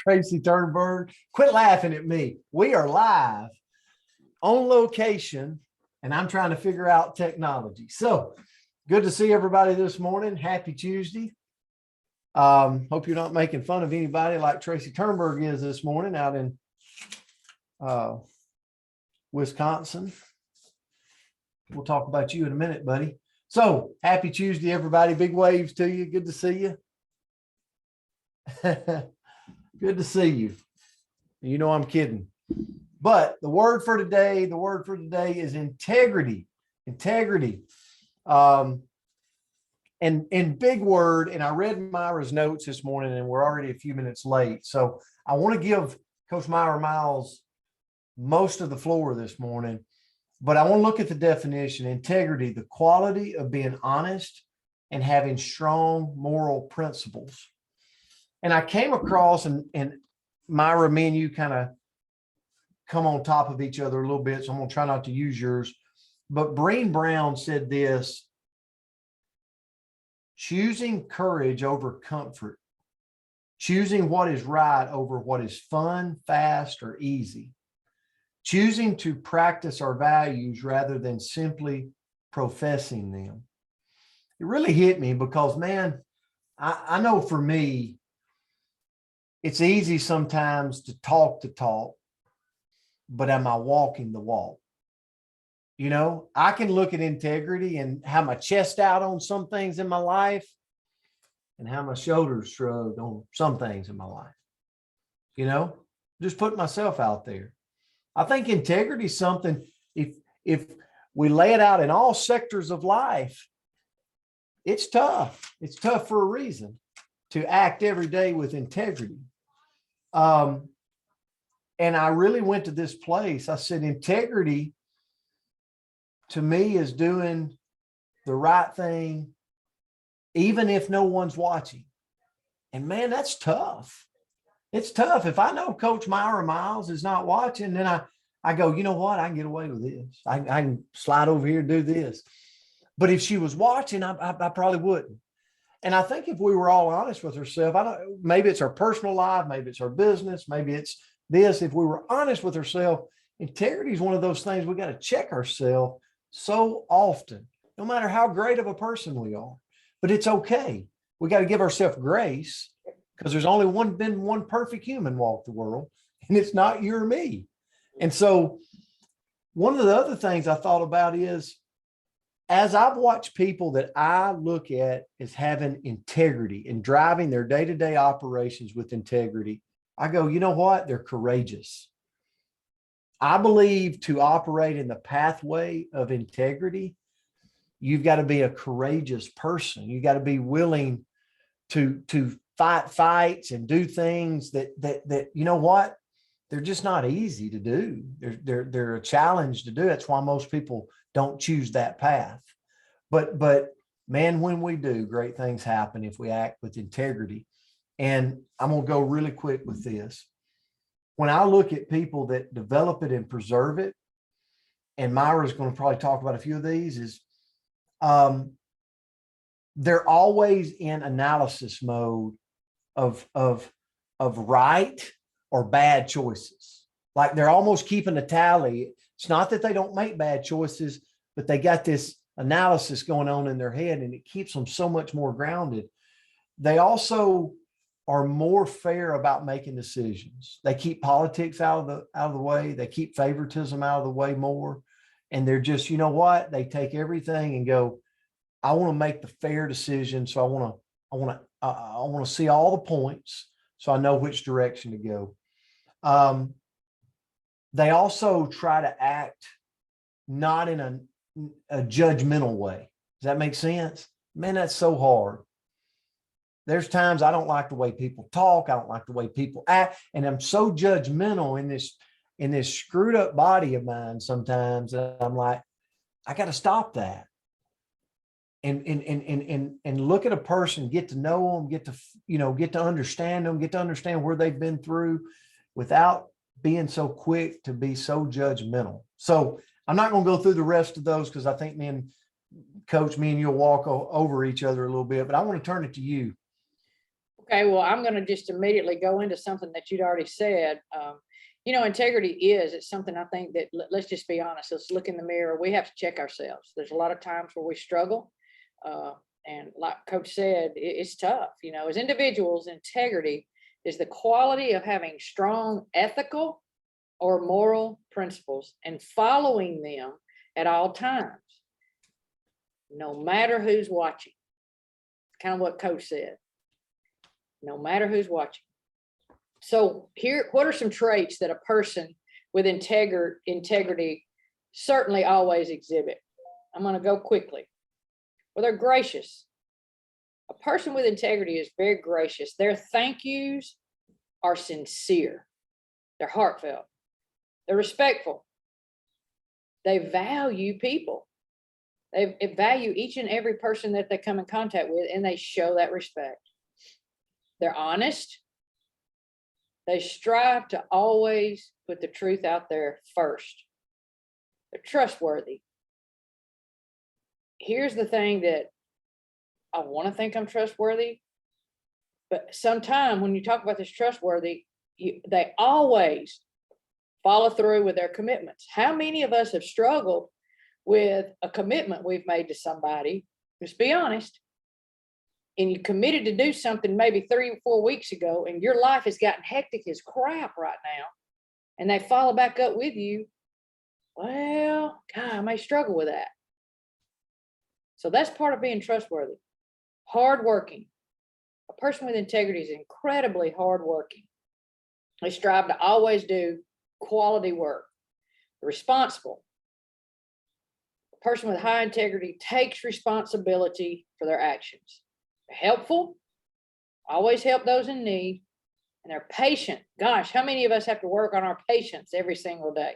Tracy Turnberg. Quit laughing at me. We are live on location, and I'm trying to figure out technology. So good to see everybody this morning. Happy Tuesday. Hope you're not making fun of anybody like Tracy Turnberg is this morning out in Wisconsin. We'll talk about you in a minute, buddy. So happy Tuesday, everybody. Big waves to you. Good to see you. Good to see you. You know I'm kidding. But the word for today is integrity. Integrity. And big word, and I read Myra's notes this morning, and we're already a few minutes late. So I want to give Coach Myra Miles most of the floor this morning, but I want to look at the definition. Integrity, the quality of being honest and having strong moral principles. And I came across, and Myra, me and you kind of come on top of each other a little bit, so I'm going to try not to use yours. But Brené Brown said this: choosing courage over comfort, choosing what is right over what is fun, fast, or easy, choosing to practice our values rather than simply professing them. It really hit me because, man, I know for me, it's easy sometimes to talk, but am I walking the walk? You know, I can look at integrity and have my chest out on some things in my life and have my shoulders shrugged on some things in my life. You know, just put myself out there. I think integrity is something, if we lay it out in all sectors of life, it's tough. It's tough for a reason to act every day with integrity. And I really went to this place. I said, integrity to me is doing the right thing, even if no one's watching. And man, that's tough. It's tough. If I know Coach Myra Miles is not watching, then I go, you know what? I can get away with this. I can slide over here and do this. But if she was watching, I probably wouldn't. And I think if we were all honest with ourselves, maybe it's our personal life, maybe it's our business, maybe it's this. If we were honest with ourselves, integrity is one of those things we got to check ourselves so often, no matter how great of a person we are. But it's okay. We got to give ourselves grace because there's only been one perfect human walk the world, and it's not you or me. And so one of the other things I thought about is, as I've watched people that I look at as having integrity and driving their day-to-day operations with integrity, I go, you know what? They're courageous. I believe to operate in the pathway of integrity, you've got to be a courageous person. You got to be willing to fight fights and do things that you know what? They're just not easy to do. They're a challenge to do. That's why most people don't choose that path. But man, when we do, great things happen if we act with integrity. And I'm going to go really quick with this. When I look at people that develop it and preserve it, and Myra's going to probably talk about a few of these, is they're always in analysis mode of right or bad choices. Like they're almost keeping a tally. It's not that they don't make bad choices, but they got this analysis going on in their head, and it keeps them so much more grounded. They also are more fair about making decisions. They keep politics out of the way. They keep favoritism out of the way more. And they're just, you know what? They take everything and go, I want to make the fair decision. So I want to see all the points so I know which direction to go. They also try to act not in a judgmental way. Does that make sense? Man, that's so hard. There's times I don't like the way people talk. I don't like the way people act. And I'm so judgmental in this screwed up body of mine sometimes. I'm like, I got to stop that. And look at a person, get to know them, get to understand them, get to understand where they've been through without being so quick to be so judgmental. So I'm not going to go through the rest of those because I think me and Coach, me and you'll walk over each other a little bit, but I want to turn it to you. Okay, well, I'm going to just immediately go into something that you'd already said. You know, integrity it's something I think that, let's just be honest, let's look in the mirror. We have to check ourselves. There's a lot of times where we struggle. And like Coach said, it's tough. You know, as individuals, integrity is the quality of having strong ethical or moral principles and following them at all times, no matter who's watching. Kind of what Coach said. No matter who's watching. So here, what are some traits that a person with integrity certainly always exhibit? I'm going to go quickly. Well, they're gracious. A person with integrity is very gracious. Their thank yous are sincere. They're heartfelt. They're respectful. They value people. They value each and every person that they come in contact with, and they show that respect. They're honest. They strive to always put the truth out there first. They're trustworthy. Here's the thing that I want to think I'm trustworthy, but sometimes when you talk about this trustworthy, they always follow through with their commitments. How many of us have struggled with a commitment we've made to somebody? Just be honest. And you committed to do something maybe 3 or 4 weeks ago, and your life has gotten hectic as crap right now, and they follow back up with you. Well, God, I may struggle with that. So that's part of being trustworthy. Hardworking. A person with integrity is incredibly hardworking. They strive to always do quality work. Responsible. A person with high integrity takes responsibility for their actions. They're helpful, always help those in need, and they're patient. Gosh, how many of us have to work on our patience every single day?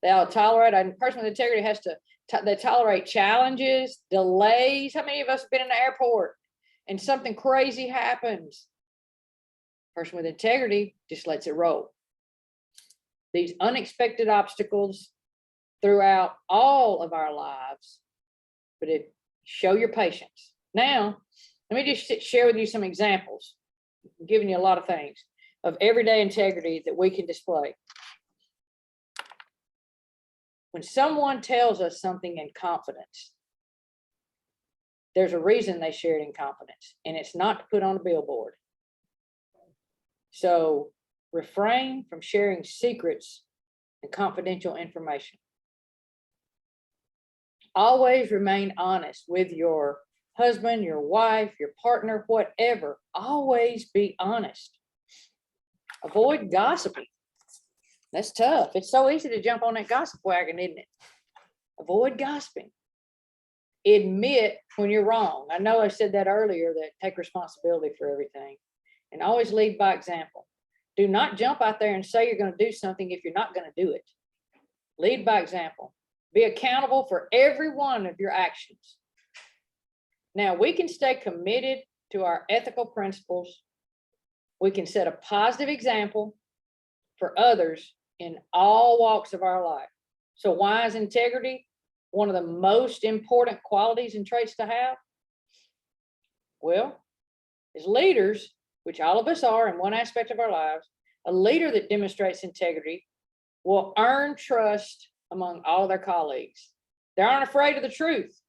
They'll tolerate, a person with integrity has to, they tolerate challenges, delays. How many of us have been in the airport and something crazy happens? Person with integrity just lets it roll. These unexpected obstacles throughout all of our lives, but show your patience. Now, let me just share with you some examples. I'm giving you a lot of things of everyday integrity that we can display. When someone tells us something in confidence, there's a reason they share it in confidence, and it's not to put on a billboard. So refrain from sharing secrets and confidential information. Always remain honest with your husband, your wife, your partner, whatever. Always be honest. Avoid gossiping. That's tough. It's so easy to jump on that gossip wagon, isn't it? Avoid gossiping. Admit when you're wrong. I know I said that earlier, that take responsibility for everything, and always lead by example. Do not jump out there and say you're going to do something if you're not going to do it. Lead by example. Be accountable for every one of your actions. Now, we can stay committed to our ethical principles. We can set a positive example for others in all walks of our life. So why is integrity one of the most important qualities and traits to have? Well, as leaders, which all of us are in one aspect of our lives, a leader that demonstrates integrity will earn trust among all their colleagues. They aren't afraid of the truth,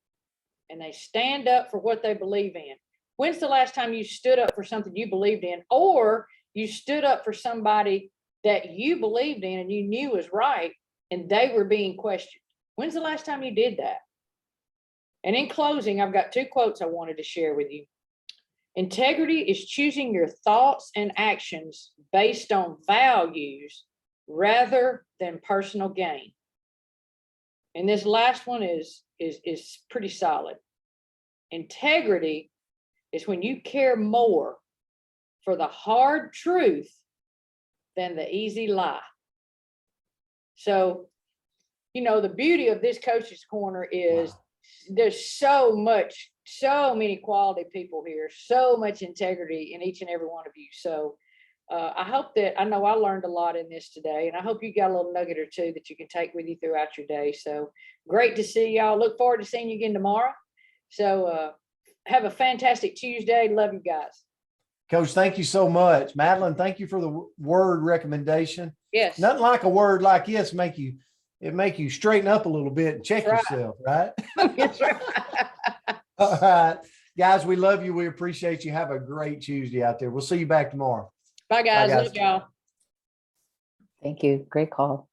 and they stand up for what they believe in. When's the last time you stood up for something you believed in, or you stood up for somebody that you believed in and you knew was right, and they were being questioned? When's the last time you did that? And in closing, I've got 2 quotes I wanted to share with you. Integrity is choosing your thoughts and actions based on values rather than personal gain. And this last one is pretty solid. Integrity is when you care more for the hard truth than the easy lie. So, you know, the beauty of this Coach's Corner is there's so many quality people here, so much integrity in each and every one of you. So I hope that, I know I learned a lot in this today, and I hope you got a little nugget or 2 that you can take with you throughout your day. So great to see y'all. Look forward to seeing you again tomorrow. So have a fantastic Tuesday. Love you guys. Coach, thank you so much. Madeline, thank you for the word recommendation. Yes. Nothing like a word like this make you straighten up a little bit and check That's right. yourself, right? That's right. All right. Guys, we love you. We appreciate you. Have a great Tuesday out there. We'll see you back tomorrow. Bye, guys. guys. Love y'all. Thank you. Great call.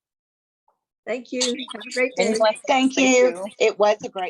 Thank you. Have a great day. Thank you. It was a great